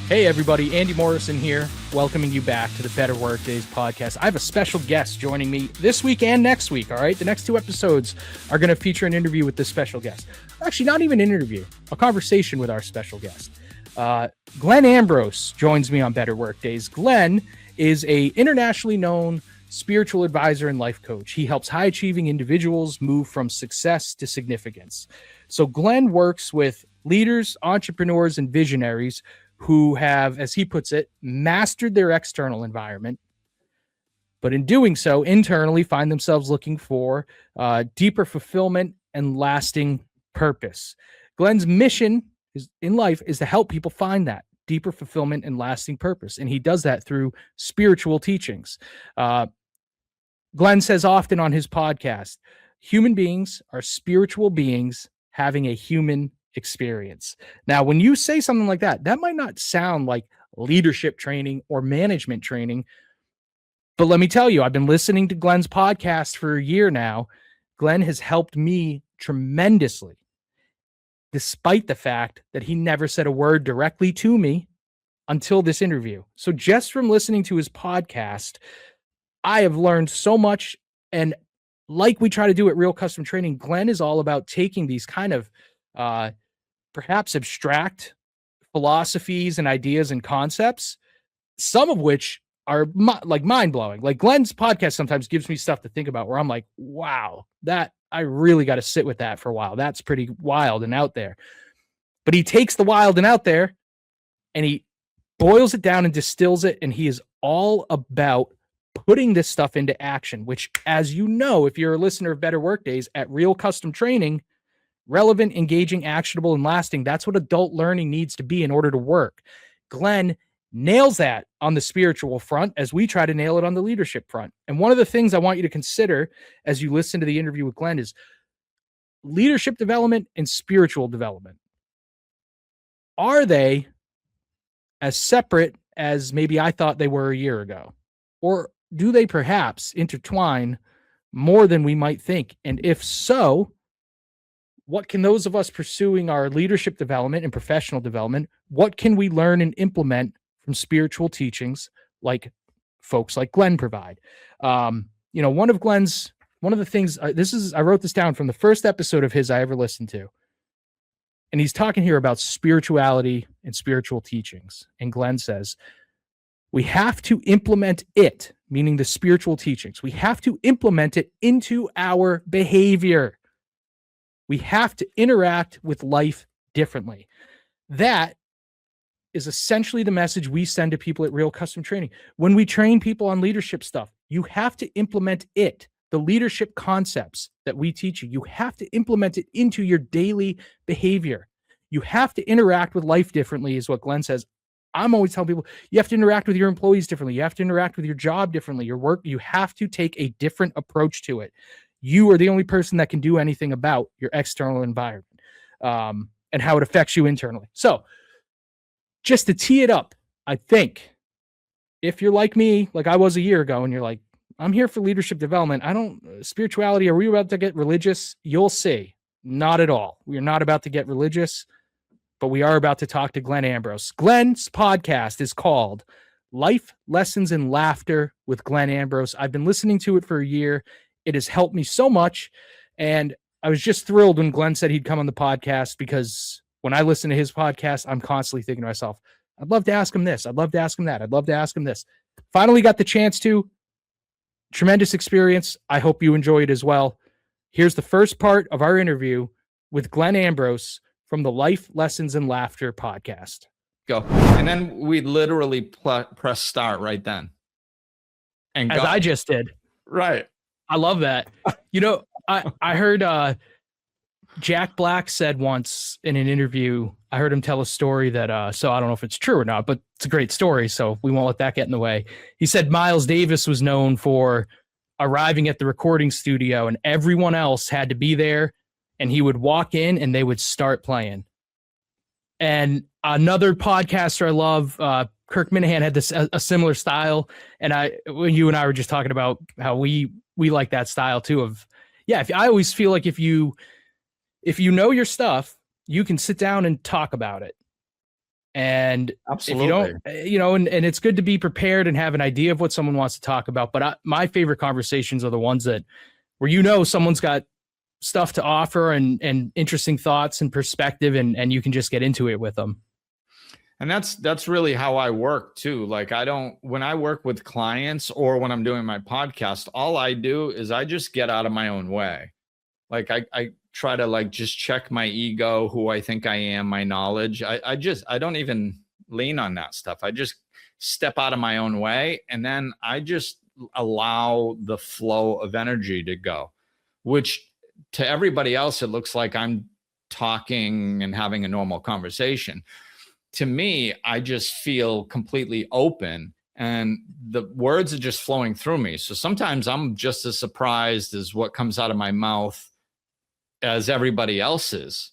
Hey everybody, Andy Morrison here, welcoming you back to the Better Workdays podcast. I have a special guest joining me this week and next week, all right? The next two episodes are going to feature an interview with this special guest. Actually, not even an interview, a conversation with our special guest. Glenn Ambrose joins me on Better Workdays. Glenn is an internationally known spiritual advisor and life coach. He helps high-achieving individuals move from success to significance. So Glenn works with leaders, entrepreneurs, and visionaries who have, as he puts it, mastered their external environment, but in doing so, internally find themselves looking for deeper fulfillment and lasting purpose. Glenn's mission in life is to help people find that deeper fulfillment and lasting purpose, and he does that through spiritual teachings. Glenn says often on his podcast, human beings are spiritual beings having a human experience. Now, when you say something like that, that might not sound like leadership training or management training, but let me tell you, I've been listening to Glenn's podcast for a year now. Glenn has helped me tremendously, despite the fact that he never said a word directly to me until this interview. So just from listening to his podcast, I have learned so much. And like we try to do at Real Custom Training, Glenn is all about taking these kind of perhaps abstract philosophies and ideas and concepts, some of which are like mind-blowing. Like Glenn's podcast sometimes gives me stuff to think about where I'm like, wow, that I really got to sit with that for a while. That's pretty wild and out there. But he takes the wild and out there and he boils it down and distills it, and he is all about putting this stuff into action, which, as you know, if you're a listener of Better Workdays at Real Custom Training, relevant, engaging, actionable, and lasting. That's what adult learning needs to be in order to work. Glenn nails that on the spiritual front as we try to nail it on the leadership front. And one of the things I want you to consider as you listen to the interview with Glenn is leadership development and spiritual development. Are they as separate as maybe I thought they were a year ago? Or do they perhaps intertwine more than we might think? And if so, what can those of us pursuing our leadership development and professional development, what can we learn and implement from spiritual teachings like folks like Glenn provide? One of the things, I wrote this down from the first episode of his I ever listened to. And he's talking here about spirituality and spiritual teachings. And Glenn says, we have to implement it, meaning the spiritual teachings. We have to implement it into our behavior. We have to interact with life differently. That is essentially the message we send to people at Real Custom Training. When we train people on leadership stuff, you have to implement it. The leadership concepts that we teach you, you have to implement it into your daily behavior. You have to interact with life differently, is what Glenn says. I'm always telling people, you have to interact with your employees differently. You have to interact with your job differently, your work. You have to take a different approach to it. You are the only person that can do anything about your external environment and how it affects you internally. So just to tee it up, I think if you're like me, like I was a year ago, and you're like, I'm here for leadership development. Spirituality, are we about to get religious? You'll see. Not at all. We are not about to get religious, but we are about to talk to Glenn Ambrose. Glenn's podcast is called Life Lessons in Laughter with Glenn Ambrose. I've been listening to it for a year. It has helped me so much. And I was just thrilled when Glenn said he'd come on the podcast, because when I listen to his podcast, I'm constantly thinking to myself, I'd love to ask him this. I'd love to ask him that. I'd love to ask him this. Finally got the chance to. Tremendous experience. I hope you enjoy it as well. Here's the first part of our interview with Glenn Ambrose from the Life Lessons in Laughter podcast. Go. And then we literally press start right then. And as go. I just did. Right. I love that. I heard Jack Black said once in an interview, I heard him tell a story that, so I don't know if it's true or not, but it's a great story, so we won't let that get in the way. He said Miles Davis was known for arriving at the recording studio and everyone else had to be there, and he would walk in and they would start playing. And another podcaster I love, Kirk Minahan, had this a similar style. And you and I were just talking about how we like that style too. I always feel like if you know your stuff, you can sit down and talk about it. And if you Absolutely. don't, and it's good to be prepared and have an idea of what someone wants to talk about. But my favorite conversations are the ones that where someone's got stuff to offer and interesting thoughts and perspective, and you can just get into it with them. And that's really how I work too. Like when I work with clients or when I'm doing my podcast, all I do is I just get out of my own way. Like I try to like just check my ego, who I think I am, my knowledge. I don't even lean on that stuff. I just step out of my own way, and then I just allow the flow of energy to go, which to everybody else, it looks like I'm talking and having a normal conversation. To me, I just feel completely open and the words are just flowing through me. So sometimes I'm just as surprised as what comes out of my mouth as everybody else is.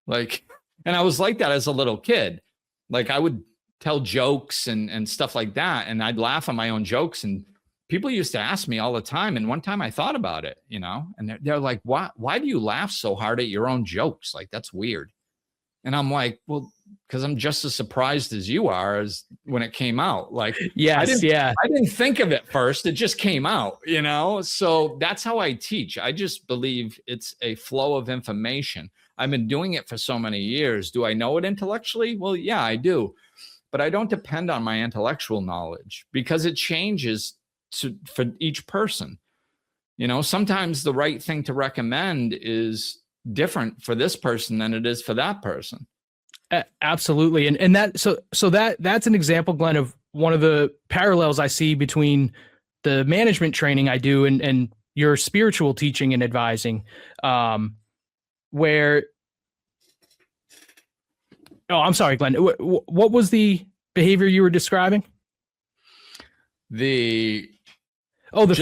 Like, and I was like that as a little kid. Like I would tell jokes and stuff like that, and I'd laugh at my own jokes, and people used to ask me all the time. And one time I thought about it, and they're like, why do you laugh so hard at your own jokes? Like, that's weird. And I'm like, well, because I'm just as surprised as you are as when it came out. Like, yes, I didn't think of it first. It just came out, So that's how I teach. I just believe it's a flow of information. I've been doing it for so many years. Do I know it intellectually? Well, yeah, I do. But I don't depend on my intellectual knowledge because it changes for each person. Sometimes the right thing to recommend is different for this person than it is for that person. Absolutely. And that's an example, Glenn, of one of the parallels I see between the management training I do and your spiritual teaching and advising, where, oh, I'm sorry, Glenn, what was the behavior you were describing? The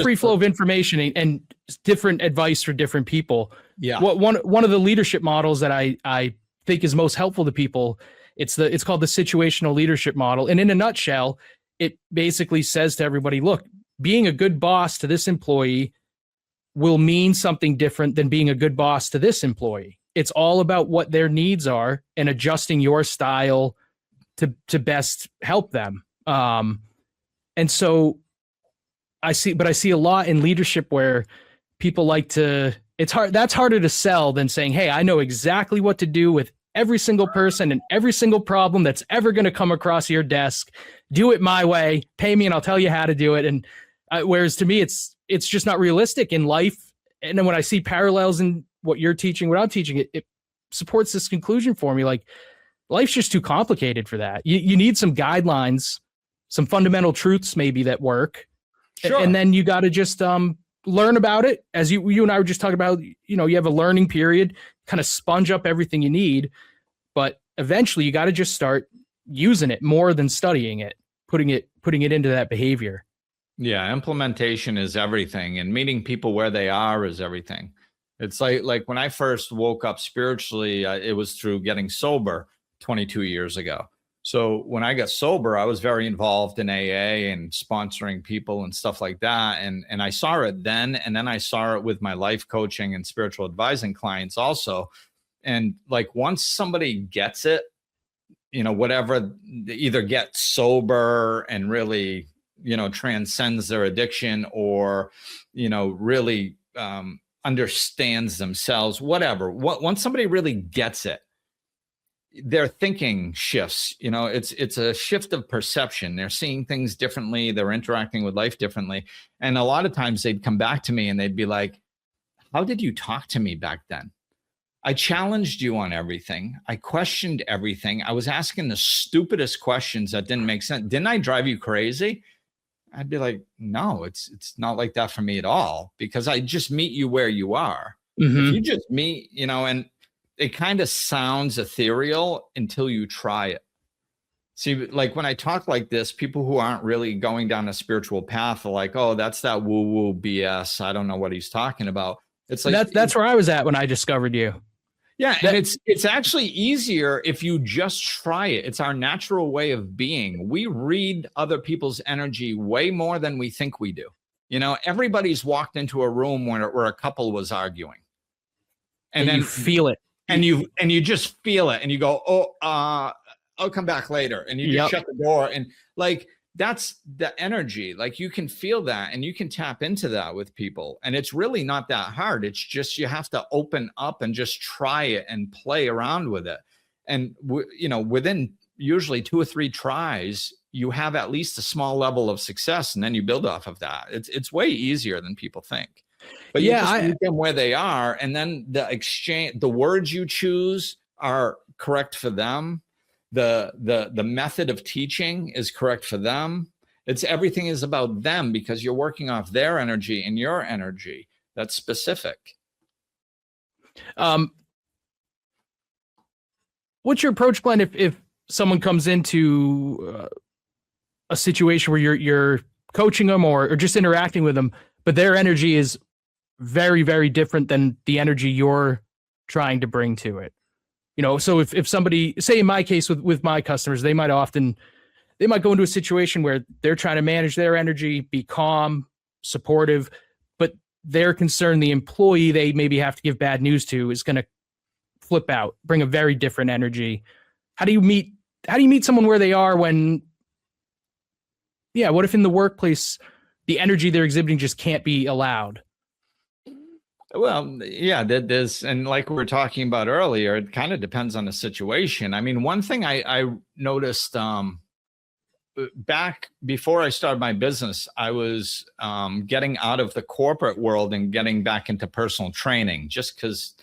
free flow of information and different advice for different people. Yeah. One of the leadership models that I think is most helpful to people, it's called the situational leadership model. And in a nutshell, it basically says to everybody, look, being a good boss to this employee will mean something different than being a good boss to this employee. It's all about what their needs are and adjusting your style to best help them. And so I see a lot in leadership where people that's harder to sell than saying, hey, I know exactly what to do with every single person and every single problem that's ever going to come across your desk. Do it my way, pay me and I'll tell you how to do it. And whereas to me, it's just not realistic in life. And then when I see parallels in what you're teaching, what I'm teaching, it supports this conclusion for me. Like, life's just too complicated for that. You need some guidelines, some fundamental truths maybe that work. Sure. And then you got to just learn about it. As you and I were just talking about, you have a learning period, kind of sponge up everything you need. But eventually you got to just start using it more than studying it, putting it into that behavior. Yeah, implementation is everything, and meeting people where they are is everything. It's like when I first woke up spiritually, it was through getting sober 22 years ago. So when I got sober, I was very involved in AA and sponsoring people and stuff like that. And I saw it then, and then I saw it with my life coaching and spiritual advising clients also. And like once somebody gets it, whatever, either get sober and really, transcends their addiction or, really understands themselves, whatever. Once somebody really gets it, their thinking shifts. It's a shift of perception. They're seeing things differently. They're interacting with life differently. And a lot of times they'd come back to me and they'd be like, how did you talk to me back then? I challenged you on everything. I questioned everything. I was asking the stupidest questions that didn't make sense. Didn't I drive you crazy? I'd be like, no, it's not like that for me at all, because I just meet you where you are. Mm-hmm. If you just meet, and it kind of sounds ethereal until you try it. See, like when I talk like this, people who aren't really going down a spiritual path are like, oh, that's that woo-woo BS. I don't know what he's talking about. It's like that's where I was at when I discovered you. Yeah, and it's actually easier if you just try it. It's our natural way of being. We read other people's energy way more than we think we do. Everybody's walked into a room where a couple was arguing. And then you feel it. And you just feel it and you go, I'll come back later. And you just Yep. shut the door. And like, that's the energy. Like you can feel that and you can tap into that with people. And it's really not that hard. It's just, you have to open up and just try it and play around with it. And, within usually 2 or 3 tries, you have at least a small level of success. And then you build off of that. It's way easier than people think. But you just meet them where they are. And then the words you choose are correct for them. The method of teaching is correct for them. Everything is about them because you're working off their energy and your energy. That's specific. What's your approach, Glenn, if someone comes into a situation where you're coaching them or just interacting with them, but their energy is very, very different than the energy you're trying to bring to it? So if somebody, say in my case with my customers, they might go into a situation where they're trying to manage their energy, be calm, supportive, but they're concerned the employee they maybe have to give bad news to is going to flip out, bring a very different energy. How do you meet someone where they are when, what if in the workplace, the energy they're exhibiting just can't be allowed? Well, yeah, there's, and like we were talking about earlier, it kind of depends on the situation. I mean, one thing I noticed back before I started my business, I was getting out of the corporate world and getting back into personal training just because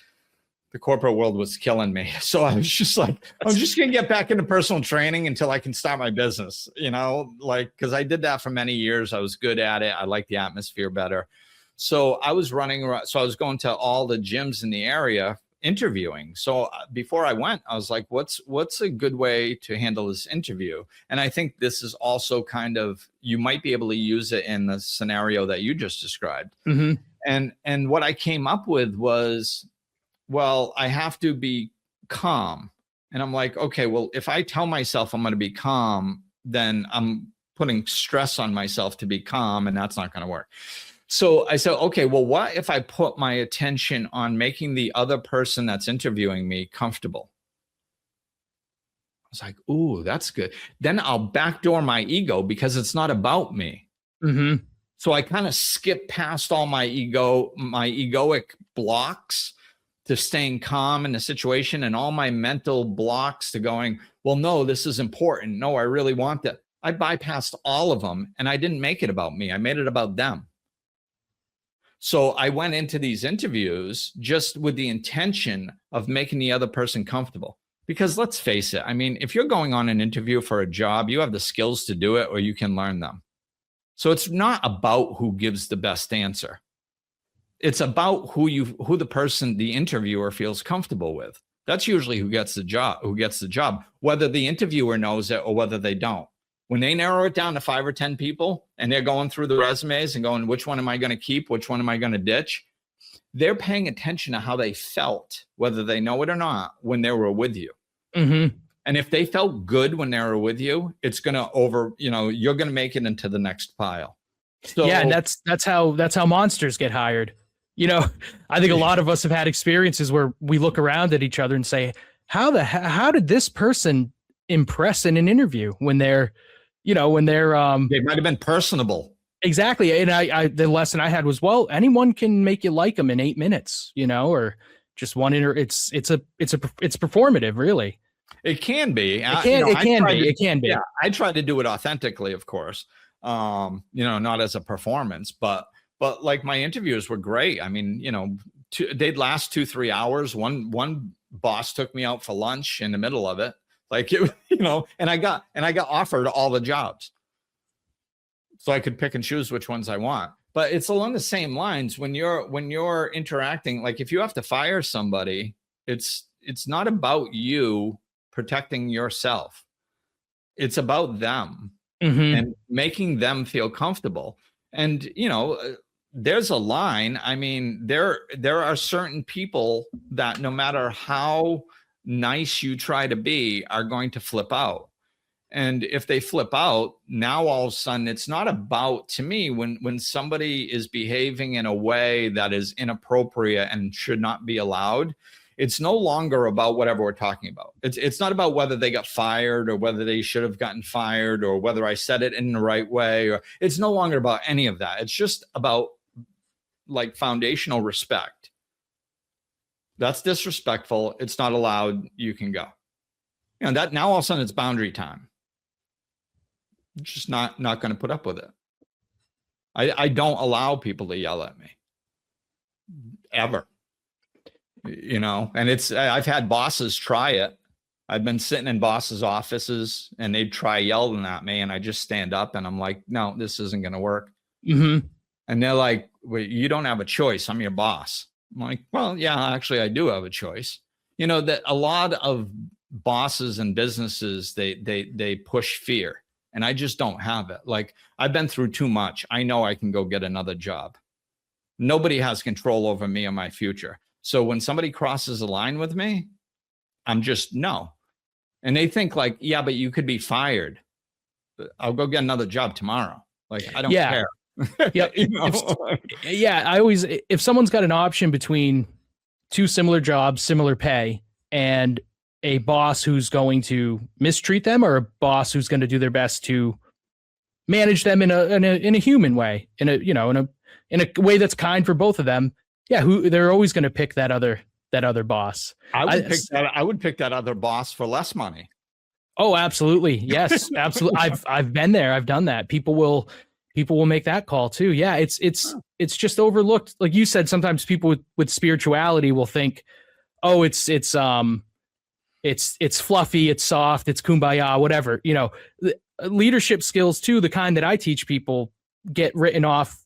the corporate world was killing me. So I was just like, I'm just going to get back into personal training until I can start my business, because I did that for many years. I was good at it. I liked the atmosphere better. So I was running around. So I was going to all the gyms in the area interviewing. So before I went, I was like, what's a good way to handle this interview? And I think this is also kind of, you might be able to use it in the scenario that you just described. Mm-hmm. And what I came up with was, well, I have to be calm. And I'm like, okay, well, if I tell myself I'm going to be calm, then I'm putting stress on myself to be calm, and that's not going to work. So I said, okay, well, what if I put my attention on making the other person that's interviewing me comfortable? I was like, ooh, that's good. Then I'll backdoor my ego because it's not about me. Mm-hmm. So I kind of skip past all my egoic blocks to staying calm in the situation, and all my mental blocks to going, well, no, this is important. No, I really want that. I bypassed all of them, and I didn't make it about me. I made it about them. So I went into these interviews just with the intention of making the other person comfortable. Because let's face it, I mean, if you're going on an interview for a job, you have the skills to do it or you can learn them. So it's not about who gives the best answer. It's about who the person, the interviewer, feels comfortable with. That's usually who gets the job, whether the interviewer knows it or whether they don't. When they narrow it down to 5 or 10 people and they're going through the resumes and going, which one am I going to keep? Which one am I going to ditch? They're paying attention to how they felt, whether they know it or not, when they were with you. Mm-hmm. And if they felt good when they were with you, it's going to you're going to make it into the next pile. So, yeah. And that's how monsters get hired. I think a lot of us have had experiences where we look around at each other and say, how did this person impress in an interview when they're they might have been personable. Exactly. And the lesson I had was, well, anyone can make you like them in 8 minutes, or just one it's performative, really. It can be. It can be. Yeah, I try to do it authentically, of course. Not as a performance, but like my interviews were great. I mean, they'd last 2-3 hours. One boss took me out for lunch in the middle of it. Like it, and I got offered all the jobs. So I could pick and choose which ones I want. But it's along the same lines when you're interacting. Like if you have to fire somebody, it's not about you protecting yourself. It's about them. Mm-hmm. And making them feel comfortable. And there's a line. I mean, there are certain people that no matter how nice you try to be are going to flip out. And if they flip out, now all of a sudden it's not about, to me, when somebody is behaving in a way that is inappropriate and should not be allowed, it's no longer about whatever we're talking about. It's not about whether they got fired or whether they should have gotten fired or whether I said it in the right way, or it's no longer about any of that. It's just about like foundational respect. That's disrespectful. It's not allowed. You can go. You know, that now all of a sudden it's boundary time. Just not going to put up with it. I don't allow people to yell at me ever, you know, and I've had bosses try it. I've been sitting in bosses' offices and they'd try yelling at me and I just stand up and I'm like, no, this isn't going to work. Mm-hmm. And they're like, well, you don't have a choice. I'm your boss. I'm like, well, yeah, actually I do have a choice. You know, that a lot of bosses and businesses, they push fear. And I just don't have it. Like, I've been through too much. I know I can go get another job. Nobody has control over me or my future. So when somebody crosses a line with me, I'm just no. And they think like, yeah, but you could be fired. I'll go get another job tomorrow. Like, I don't care. Yeah. You know? I always, if someone's got an option between two similar jobs, similar pay, and a boss who's going to mistreat them or a boss who's going to do their best to manage them in a human way, in a way that's kind for both of them. Yeah. They're always going to pick that other boss. I would pick that other boss for less money. Oh, absolutely. Yes, absolutely. I've been there. I've done that. People will make that call too. Yeah. It's just overlooked. Like you said, sometimes people with spirituality will think, oh, it's fluffy, it's soft, it's kumbaya, whatever. You know, leadership skills too, the kind that I teach people, get written off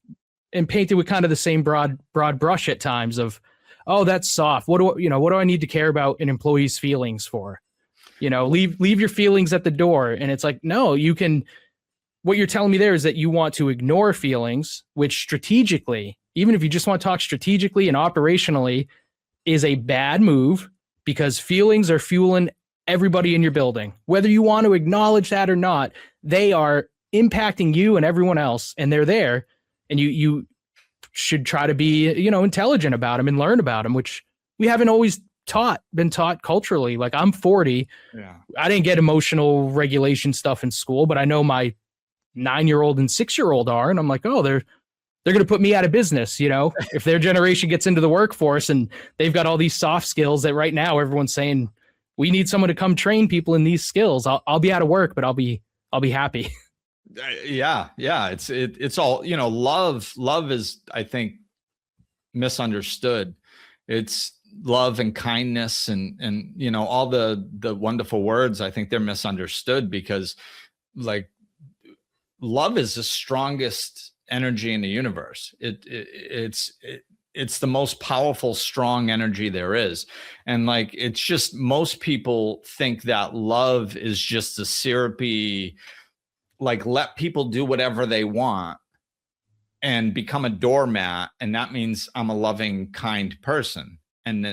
and painted with kind of the same broad brush at times of, oh, that's soft. What do I need to care about an employee's feelings for? You know, leave your feelings at the door. And it's like, no, you can. What you're telling me there is that you want to ignore feelings, which strategically, even if you just want to talk strategically and operationally, is a bad move. Because feelings are fueling everybody in your building. Whether you want to acknowledge that or not, they are impacting you and everyone else, and they're there. And you should try to be, intelligent about them and learn about them, which we haven't always been taught culturally. Like, I'm 40. Yeah. I didn't get emotional regulation stuff in school, but I know my 9-year-old and 6-year-old are, and I'm like, oh, they're going to put me out of business, if their generation gets into the workforce and they've got all these soft skills that right now everyone's saying we need someone to come train people in these skills. I'll be out of work, but I'll be happy. Yeah. It's all, love is, I think, misunderstood. It's love and kindness and all the wonderful words. I think they're misunderstood because like love is the strongest energy in the universe. It's the most powerful, strong energy there is. And like, it's just, most people think that love is just a syrupy, like, let people do whatever they want and become a doormat. And that means I'm a loving, kind person. And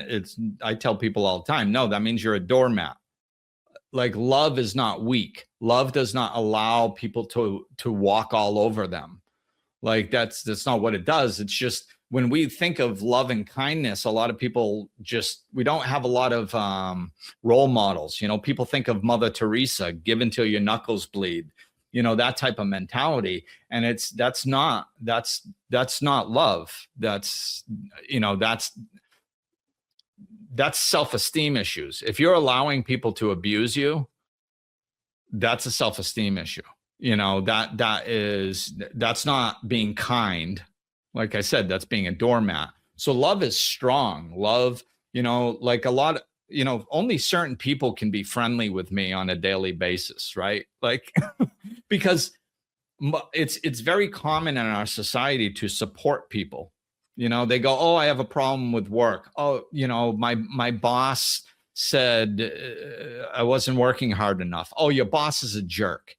I tell people all the time, no, that means you're a doormat. Like, love is not weak. Love does not allow people to walk all over them. Like, that's not what it does. It's just, when we think of love and kindness, a lot of people we don't have a lot of role models. People think of Mother Teresa, give until your knuckles bleed, that type of mentality. And that's not love. That's self-esteem issues. If you're allowing people to abuse you, that's a self-esteem issue. That's not being kind. Like I said, that's being a doormat. So love is strong. Love, like a lot, only certain people can be friendly with me on a daily basis, right? Like, because it's very common in our society to support people. They go, oh, I have a problem with work. Oh, my boss said I wasn't working hard enough. Oh, your boss is a jerk.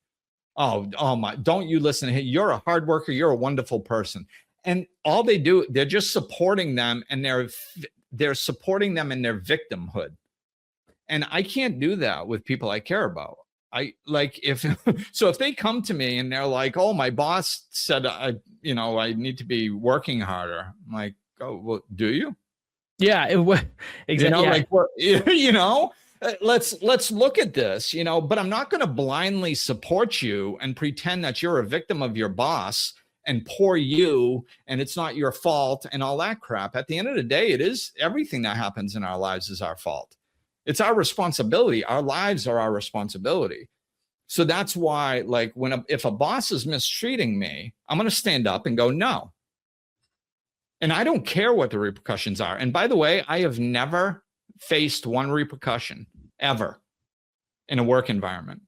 Oh my, don't you listen to him. You're a hard worker. You're a wonderful person. And all they do, they're just supporting them, and they're supporting them in their victimhood. And I can't do that with people I care about. If they come to me and they're like, oh, my boss said, I need to be working harder. I'm like, oh, well, do you? Yeah, exactly. You know, Yeah. like what, you know, let's look at this, you know, but I'm not going to blindly support you and pretend that you're a victim of your boss and poor you and it's not your fault and all that crap. At the end of the day, it is everything that happens in our lives is our fault. It's our responsibility. Our lives are our responsibility. So that's why, like, if a boss is mistreating me, I'm going to stand up and go, no. And I don't care what the repercussions are. And by the way, I have never faced one repercussion ever in a work environment.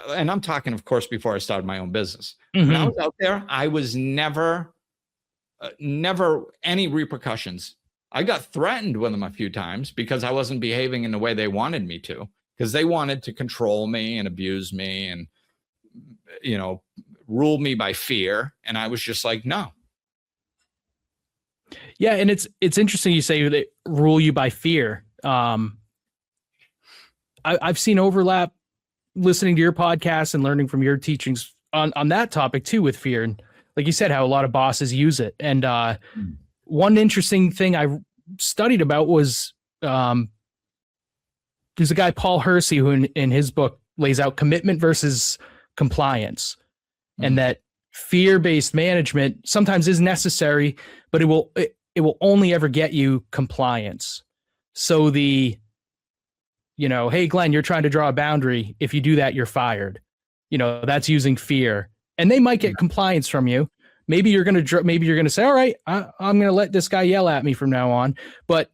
And I'm talking, of course, before I started my own business. When I was out there, I was never any repercussions. I got threatened with them a few times because I wasn't behaving in the way they wanted me to, because they wanted to control me and abuse me and, you know, rule me by fear. And I was just like, no. Yeah, and it's interesting you say they rule you by fear. I've seen overlap listening to your podcast and learning from your teachings on that topic too, with fear. And like you said, how a lot of bosses use it. And one interesting thing I studied about was there's a guy, Paul Hersey, who in his book lays out commitment versus compliance, and that fear-based management sometimes is necessary, but it will only ever get you compliance. So hey, Glenn, you're trying to draw a boundary. If you do that, you're fired. That's using fear, and they might get compliance from you. Maybe you're going to say, all right, I'm going to let this guy yell at me from now on, but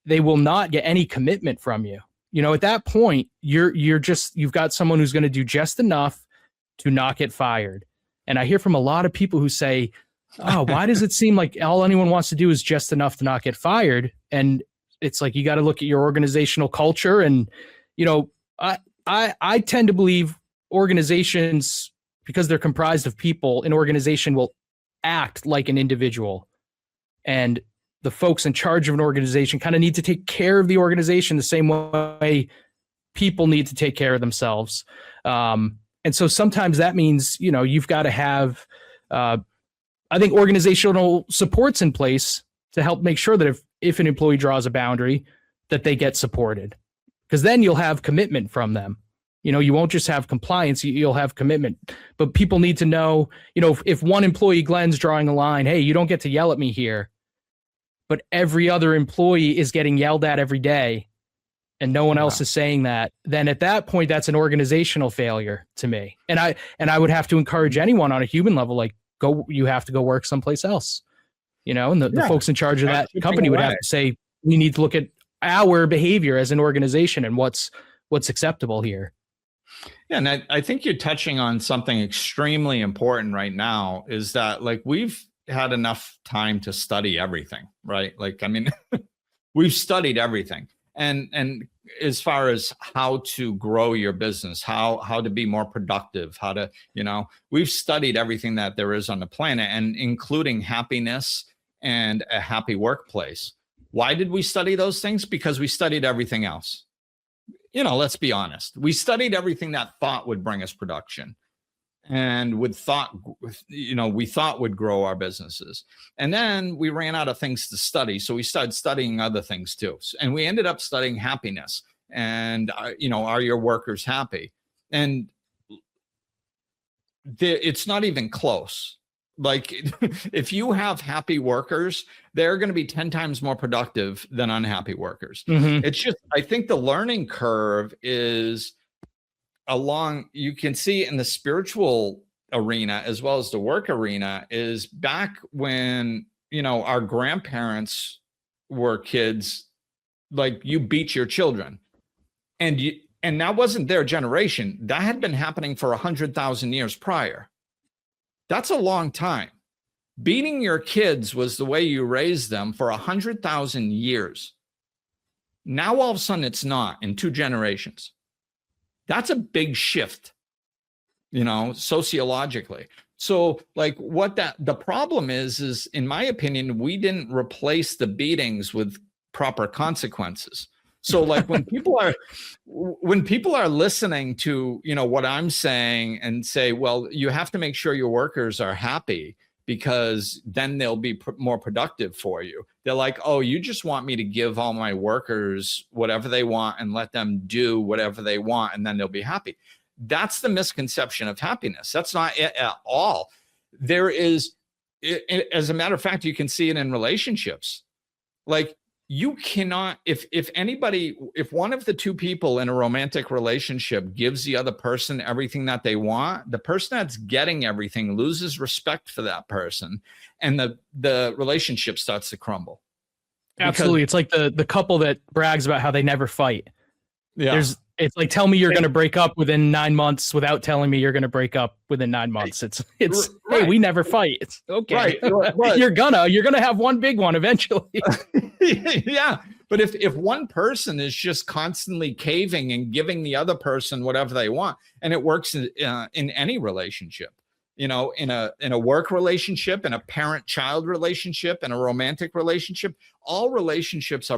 they will not get any commitment from you. At that point, you've got someone who's going to do just enough to not get fired. And I hear from a lot of people who say, oh, why does it seem like all anyone wants to do is just enough to not get fired? And it's like, you got to look at your organizational culture. And, I tend to believe organizations, because they're comprised of people, an organization will act like an individual. And the folks in charge of an organization kind of need to take care of the organization the same way people need to take care of themselves. And so sometimes that means, you've got to have, I think, organizational supports in place to help make sure that if an employee draws a boundary, that they get supported, because then you'll have commitment from them. You won't just have compliance, you'll have commitment. But people need to know, if one employee, Glenn's, drawing a line, hey, you don't get to yell at me here, but every other employee is getting yelled at every day and no one else is saying that, then at that point, that's an organizational failure to me. And I would have to encourage anyone on a human level, like, you have to go work someplace else, and the folks in charge of that company would have to say, we need to look at our behavior as an organization and what's acceptable here. Yeah, and I think you're touching on something extremely important right now, is that, like, we've had enough time to study everything, right? Like, I mean, we've studied everything. And as far as how to grow your business, how to be more productive, how to, we've studied everything that there is on the planet, and including happiness and a happy workplace. Why did we study those things? Because we studied everything else. Let's be honest. We studied everything that thought would bring us production, and we thought would grow our businesses. And then we ran out of things to study. So we started studying other things too. And we ended up studying happiness and, are your workers happy? And it's not even close. Like, if you have happy workers, they're going to be 10 times more productive than unhappy workers. It's just, I think the learning curve is you can see in the spiritual arena as well as the work arena, is back when, our grandparents were kids, like, you beat your children, and that wasn't their generation. That had been happening for 100,000 years prior. That's a long time. Beating your kids was the way you raised them for 100,000 years. Now, all of a sudden, it's not in 2 generations. That's a big shift, sociologically. So, like, the problem is in my opinion, we didn't replace the beatings with proper consequences. So, like, when people are listening to, what I'm saying and say, well, you have to make sure your workers are happy, because then they'll be more productive for you. They're like, oh, you just want me to give all my workers whatever they want and let them do whatever they want, and then they'll be happy. That's the misconception of happiness. That's not it at all. There is, as a matter of fact, you can see it in relationships. Like, you cannot, if one of the two people in a romantic relationship gives the other person everything that they want, the person that's getting everything loses respect for that person, and the relationship starts to crumble. Absolutely. It's like the couple that brags about how they never fight. Yeah. It's like, tell me you're going to break up within 9 months without telling me you're going to break up within 9 months. It's right. Hey, we never fight. It's okay. Right. You're gonna have one big one eventually. Yeah. But if one person is just constantly caving and giving the other person whatever they want, and it works in any relationship, in a work relationship, in a parent-child relationship, in a romantic relationship, all relationships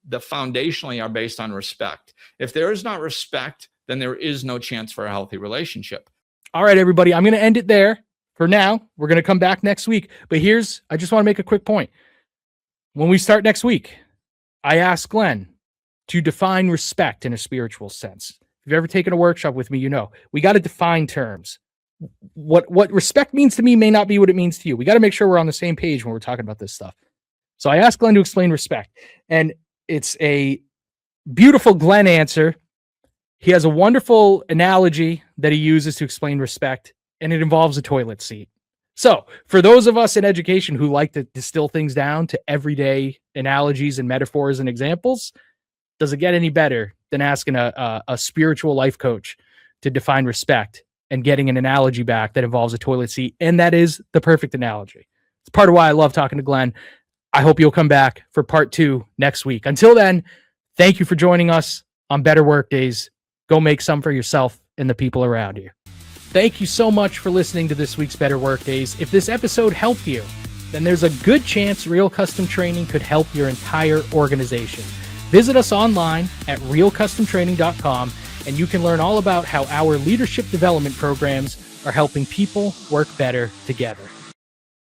foundationally are based on respect. If there is not respect, then there is no chance for a healthy relationship. All right, everybody, I'm going to end it there for now. We're going to come back next week. But I just want to make a quick point. When we start next week, I asked Glenn to define respect in a spiritual sense. If you've ever taken a workshop with me, we got to define terms. What respect means to me may not be what it means to you. We got to make sure we're on the same page when we're talking about this stuff. So I asked Glenn to explain respect, and it's a beautiful Glenn answer. He has a wonderful analogy that he uses to explain respect, and it involves a toilet seat. So for those of us in education who like to distill things down to everyday analogies and metaphors and examples, does it get any better than asking a spiritual life coach to define respect and getting an analogy back that involves a toilet seat? And that is the perfect analogy. It's part of why I love talking to Glenn. I hope you'll come back for part 2 next week. Until then, thank you for joining us on Better Workdays. Go make some for yourself and the people around you. Thank you so much for listening to this week's Better Workdays. If this episode helped you, then there's a good chance Real Custom Training could help your entire organization. Visit us online at realcustomtraining.com, and you can learn all about how our leadership development programs are helping people work better together.